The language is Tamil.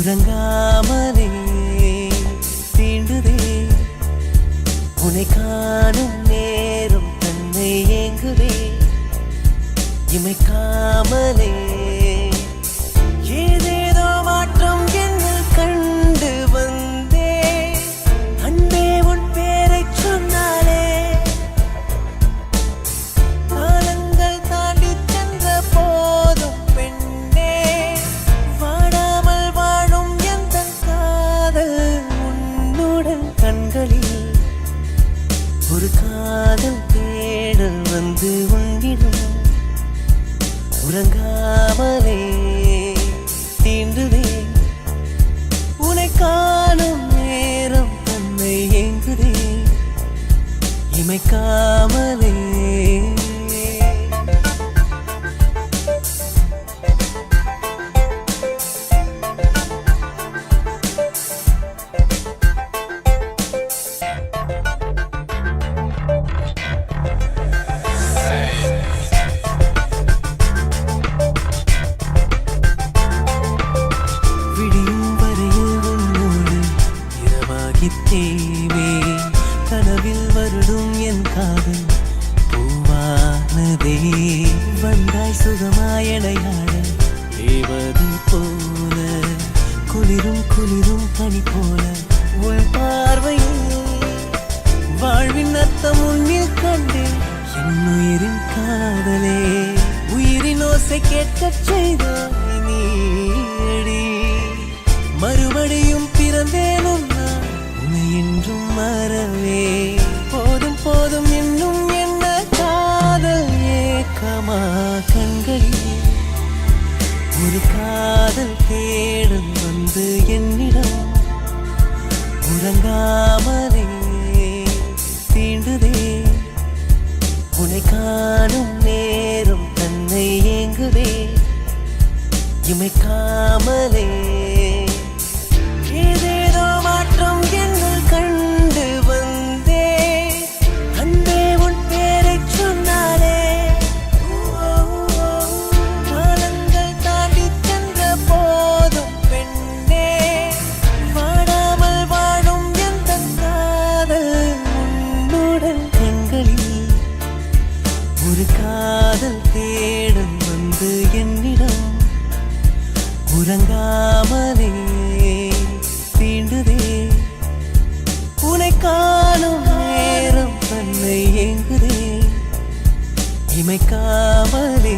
உறங்காமலே தீண்டுதே உன்னை காணும் நேரம் தன்னை ஏங்குதே இமைக்காமலே ஏதேதோ மாற்றம் என்னில் கண்டு வந்தே அன்பே உன் பேரை சொன்னாலே காலங்கள் தாண்டி சென்ற போதும் பெண்ணே வாடாமல் வாழும் எந்த காதல் உன்னுடன் கண்களில் ஒரு காதல் தேடல் வந்து உன்னிடம் உறங்காமலே தீண்டுதே உன்னை காணும் நேரம் தன்னை ஏங்குதே இமைக்காமலே தேவே கனவில் வருடும் என் காதல் பூவானதே வந்தாய் சுகமாயடையாட தேவது போல குளிரும் குளிரும் பனி போல உள் பார்வையில் வாழ்வின் அர்த்தம் உன்னில் கண்டேன் என் உயிரின் காதலே உயிரின் ஓசை கேட்கச் செய்தாய் நீடி மறுபடியும் பிறந்தேனும் என்றும் மறவே போதும் போதும் இன்னும் என்ன காதல் ஏக்கமா கண்களில் ஒரு காதல் தேடல் வந்து என்னிடம் உறங்காமலே தீண்டுதே உன்னை காணும் நேரம் தன்னை ஏங்குதே இமைக்காமலே ஏதேதோ மாற்றம் என்னில் கண்டு வந்தே அன்பே உன் பேரை சொன்னாலே காலங்கள் தாண்டி சென்ற போதும் பெண்ணே வாடாமல் வாழும் எந்த காதல் உன்னுடன் கண்களில் ஒரு காதல் தேடல் வந்து என்னிடம் உறங்காமலே தீண்டுதே உன்னை காணும் நேரம் தன்னை ஏங்குதே இமைக்காமலே